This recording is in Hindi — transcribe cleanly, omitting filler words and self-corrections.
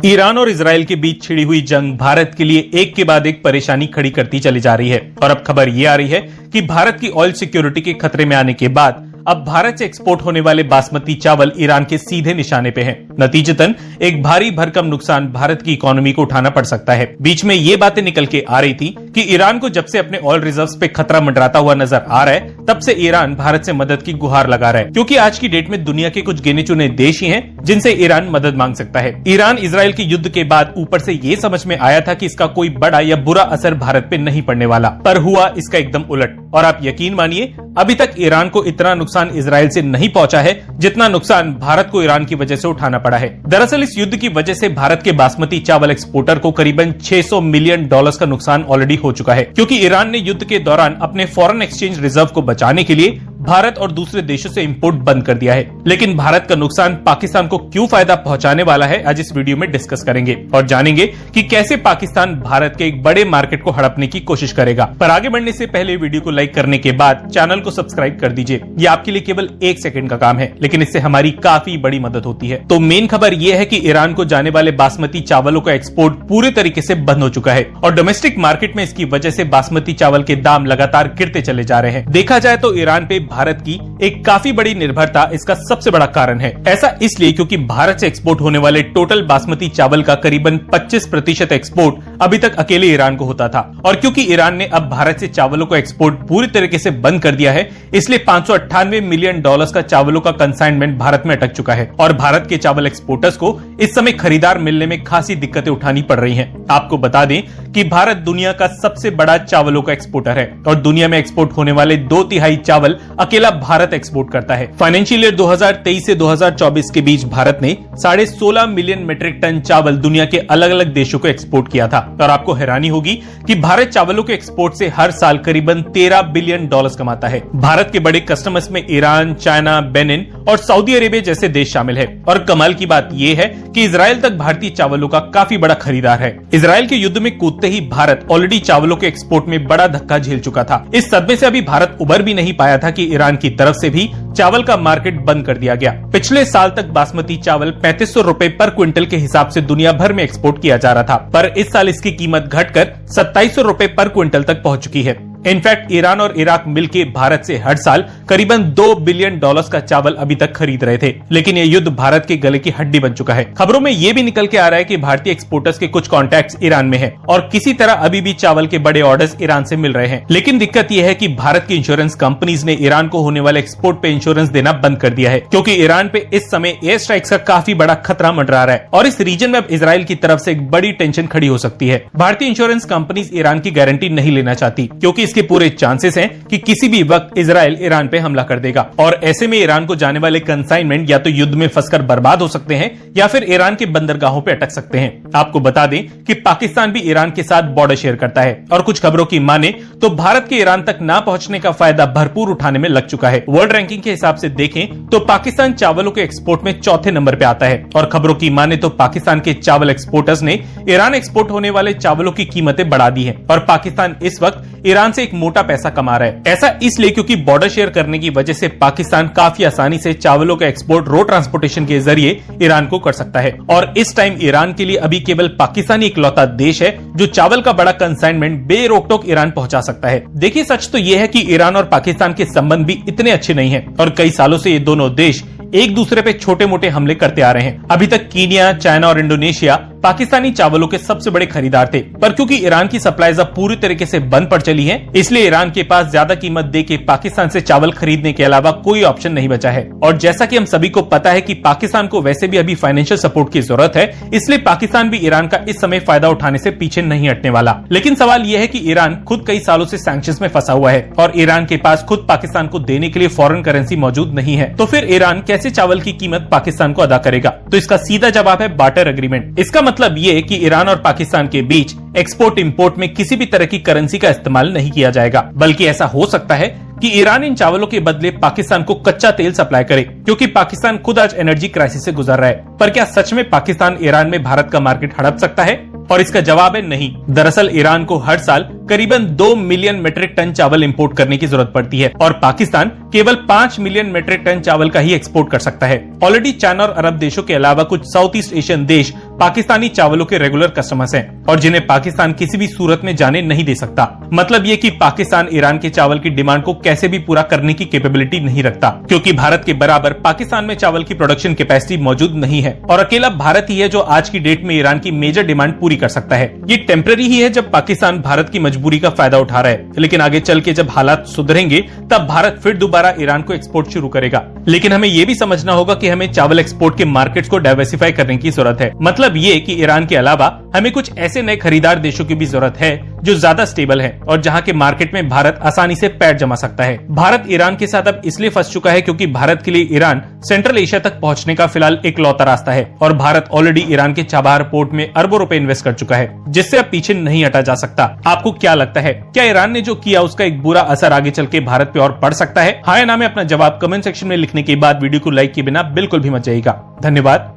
ईरान और इजराइल के बीच छिड़ी हुई जंग भारत के लिए एक के बाद एक परेशानी खड़ी करती चली जा रही है और अब खबर ये आ रही है कि भारत की ऑयल सिक्योरिटी के खतरे में आने के बाद अब भारत से एक्सपोर्ट होने वाले बासमती चावल ईरान के सीधे निशाने पे हैं। नतीजतन एक भारी भरकम नुकसान भारत की इकोनॉमी को उठाना पड़ सकता है। बीच में ये बातें निकल के आ रही थी कि ईरान को जब से अपने ऑयल रिजर्व्स पे खतरा मंडराता हुआ नजर आ रहा है, तब से ईरान भारत से मदद की गुहार लगा रहा है, क्योंकि आज की डेट में दुनिया के कुछ गिने चुने देश ही हैं जिनसे ईरान मदद मांग सकता है। ईरान इजराइल के युद्ध के बाद ऊपर से ये समझ में आया था कि इसका कोई बड़ा या बुरा असर भारत पे नहीं पड़ने वाला, पर हुआ इसका एकदम उलट। और आप यकीन मानिए, अभी तक ईरान को इतना नुकसान इजराइल से नहीं पहुंचा है जितना नुकसान भारत को ईरान की वजह से उठाना पड़ा है। दरअसल इस युद्ध की वजह से भारत के बासमती चावल एक्सपोर्टर को करीबन $600 मिलियन का नुकसान ऑलरेडी हो चुका है, क्योंकि ईरान ने युद्ध के दौरान अपने फॉरेन एक्सचेंज रिजर्व को बचाने के लिए भारत और दूसरे देशों से इंपोर्ट बंद कर दिया है। लेकिन भारत का नुकसान पाकिस्तान को क्यों फायदा पहुंचाने वाला है, आज इस वीडियो में डिस्कस करेंगे और जानेंगे कि कैसे पाकिस्तान भारत के एक बड़े मार्केट को हड़पने की कोशिश करेगा। पर आगे बढ़ने से पहले वीडियो को लाइक करने के बाद चैनल को सब्सक्राइब कर दीजिए। ये आपके लिए केवल 1 सेकंड का काम है, लेकिन इससे हमारी काफी बड़ी मदद होती है। तो मेन खबर यह है कि ईरान को जाने वाले बासमती चावलों का एक्सपोर्ट पूरे तरीके से बंद हो चुका है और डोमेस्टिक मार्केट में इसकी वजह से बासमती चावल के दाम लगातार गिरते चले जा रहे हैं। देखा जाए तो ईरान पे भारत की एक काफी बड़ी निर्भरता इसका सबसे बड़ा कारण है। ऐसा इसलिए क्योंकि भारत से एक्सपोर्ट होने वाले टोटल बासमती चावल का करीबन 25% एक्सपोर्ट अभी तक अकेले ईरान को होता था, और क्योंकि ईरान ने अब भारत से चावलों को एक्सपोर्ट पूरी तरीके से बंद कर दिया है, इसलिए $598 मिलियन का चावलों का कंसाइनमेंट भारत में अटक चुका है और भारत के चावल एक्सपोर्टर्स को इस समय खरीदार मिलने में खासी दिक्कतें उठानी पड़ रही हैं। आपको बता दें कि भारत दुनिया का सबसे बड़ा चावलों का एक्सपोर्टर है और दुनिया में एक्सपोर्ट होने वाले 2/3 चावल अकेला भारत एक्सपोर्ट करता है। फाइनेंशियल ईयर 2023 से 2024 के बीच भारत ने 16.5 मिलियन मीट्रिक टन चावल दुनिया के अलग अलग देशों को एक्सपोर्ट किया था। और आपको हैरानी होगी कि भारत चावलों के एक्सपोर्ट से हर साल करीबन $13 बिलियन कमाता है। भारत के बड़े कस्टमर्स में ईरान, चाइना, बेनिन और सऊदी अरेबिया जैसे देश शामिल है। और कमाल की बात यह है कि इजराइल तक भारतीय चावलों का काफी बड़ा खरीदार है। इजराइल के युद्ध में कूदते ही भारत ऑलरेडी चावलों के एक्सपोर्ट में बड़ा धक्का झेल चुका था। इस सदमे से अभी भारत उबर भी नहीं पाया था कि ईरान की तरफ से भी चावल का मार्केट बंद कर दिया गया। पिछले साल तक बासमती चावल ₹3500 पर क्विंटल के हिसाब से दुनिया भर में एक्सपोर्ट किया जा रहा था, पर इस साल इसकी कीमत घटकर ₹2700 पर क्विंटल तक पहुंच चुकी है। इनफैक्ट ईरान और इराक मिलकर भारत से हर साल करीबन $2 बिलियन का चावल अभी तक खरीद रहे थे, लेकिन ये युद्ध भारत के गले की हड्डी बन चुका है। खबरों में ये भी निकल के आ रहा है कि भारतीय एक्सपोर्टर्स के कुछ कॉन्टैक्ट्स ईरान में हैं और किसी तरह अभी भी चावल के बड़े ऑर्डर्स ईरान से मिल रहे हैं। लेकिन दिक्कत यह है कि भारत की इंश्योरेंस कंपनीज ने ईरान को होने वाले एक्सपोर्ट पे इंश्योरेंस देना बंद कर दिया है, क्योंकि ईरान पे इस समय एयर स्ट्राइक्स का काफी बड़ा खतरा मंडरा रहा है और इस रीजन में अब इजराइल की तरफ से एक बड़ी टेंशन खड़ी हो सकती है। भारतीय इंश्योरेंस कंपनीज ईरान की गारंटी नहीं लेना चाहती, क्योंकि इसके पूरे चांसेस हैं कि किसी भी वक्त इजराइल ईरान पे हमला कर देगा और ऐसे में ईरान को जाने वाले कंसाइनमेंट या तो युद्ध में फंसकर बर्बाद हो सकते हैं या फिर ईरान के बंदरगाहों पे अटक सकते हैं। आपको बता दें कि पाकिस्तान भी ईरान के साथ बॉर्डर शेयर करता है और कुछ खबरों की माने तो भारत के ईरान तक ना पहुंचने का फायदा भरपूर उठाने में लग चुका है। वर्ल्ड रैंकिंग के हिसाब से देखें तो पाकिस्तान चावलों के एक्सपोर्ट में 4थे नंबर पे आता है और खबरों की माने तो पाकिस्तान के चावल एक्सपोर्टर्स ने ईरान एक्सपोर्ट होने वाले चावलों की कीमतें बढ़ा दी है और पाकिस्तान इस वक्त ईरान से एक मोटा पैसा कमा रहा है। ऐसा इसलिए क्योंकि बॉर्डर शेयर करने की वजह से पाकिस्तान काफी आसानी से चावलों का एक्सपोर्ट रोड ट्रांसपोर्टेशन के जरिए ईरान को कर सकता है और इस टाइम ईरान के लिए अभी केवल पाकिस्तान ही इकलौता देश है जो चावल का बड़ा कंसाइनमेंट बेरोक टोक ईरान पहुंचा सकता है। देखिए, सच तो यह है कि ईरान और पाकिस्तान के संबंध भी इतने अच्छे नहीं है और कई सालों से ये दोनों देश एक दूसरे पे छोटे मोटे हमले करते आ रहे हैं। अभी तक कीनिया, चाइना और इंडोनेशिया पाकिस्तानी चावलों के सबसे बड़े खरीदार थे, पर क्योंकि ईरान की सप्लाईज अब पूरी तरीके से बंद पड़ चली है, इसलिए ईरान के पास ज्यादा कीमत देके पाकिस्तान से चावल खरीदने के अलावा कोई ऑप्शन नहीं बचा है। और जैसा कि हम सभी को पता है कि पाकिस्तान को वैसे भी अभी फाइनेंशियल सपोर्ट की जरूरत है, इसलिए पाकिस्तान भी ईरान का इस समय फायदा उठाने से पीछे नहीं हटने वाला। लेकिन सवाल यह है कि ईरान खुद कई सालों से सैंक्शंस में फंसा हुआ है और ईरान के पास खुद पाकिस्तान को देने के लिए फॉरेन करेंसी मौजूद नहीं है, तो फिर ईरान कैसे चावल की कीमत पाकिस्तान को अदा करेगा? तो इसका सीधा जवाब है बार्टर एग्रीमेंट। इसका मतलब ये कि ईरान और पाकिस्तान के बीच एक्सपोर्ट इंपोर्ट में किसी भी तरह की करेंसी का इस्तेमाल नहीं किया जाएगा, बल्कि ऐसा हो सकता है कि ईरान इन चावलों के बदले पाकिस्तान को कच्चा तेल सप्लाई करे, क्योंकि पाकिस्तान खुद आज एनर्जी क्राइसिस से गुजर रहा है। पर क्या सच में पाकिस्तान ईरान में भारत का मार्केट हड़प सकता है? और इसका जवाब है नहीं। दरअसल ईरान को हर साल करीबन 2 मिलियन मीट्रिक टन चावल इंपोर्ट करने की जरूरत पड़ती है और पाकिस्तान केवल 5 मिलियन मीट्रिक टन चावल का ही एक्सपोर्ट कर सकता है। ऑलरेडी चाइना और अरब देशों के अलावा कुछ साउथ ईस्ट एशियन देश पाकिस्तानी चावलों के रेगुलर कस्टमर्स हैं और जिन्हें पाकिस्तान किसी भी सूरत में जाने नहीं दे सकता। मतलब ये कि पाकिस्तान ईरान के चावल की डिमांड को कैसे भी पूरा करने की कैपेबिलिटी नहीं रखता, क्योंकि भारत के बराबर पाकिस्तान में चावल की प्रोडक्शन कैपेसिटी मौजूद नहीं है और अकेला भारत ही है जो आज की डेट में ईरान की मेजर डिमांड पूरी कर सकता है। ये टेम्पररी ही है जब पाकिस्तान भारत की मजबूरी का फायदा उठा रहा है, लेकिन आगे चल के जब हालात सुधरेंगे तब भारत फिर दोबारा ईरान को एक्सपोर्ट शुरू करेगा। लेकिन हमें ये भी समझना होगा कि हमें चावल एक्सपोर्ट के मार्केट्स को डाइवर्सिफाई करने की जरूरत है। मतलब ये कि ईरान के अलावा हमें कुछ ऐसे नए खरीदार देशों की भी जरूरत है जो ज्यादा स्टेबल है और जहां के मार्केट में भारत आसानी से पैर जमा सकता है। भारत ईरान के साथ अब इसलिए फंस चुका है क्योंकि भारत के लिए ईरान सेंट्रल एशिया तक पहुंचने का फिलहाल इकलौता रास्ता है और भारत ऑलरेडी ईरान के चाबहार पोर्ट में अरबों रुपए इन्वेस्ट कर चुका है, जिससे अब पीछे नहीं हटा जा सकता। आपको क्या लगता है, क्या ईरान ने जो किया उसका एक बुरा असर आगे चल के भारत पे और पड़ सकता है? हाँ या ना में अपना जवाब कमेंट सेक्शन में लिखने के बाद वीडियो को लाइक किए बिना बिल्कुल भी मत जाइएगा। धन्यवाद।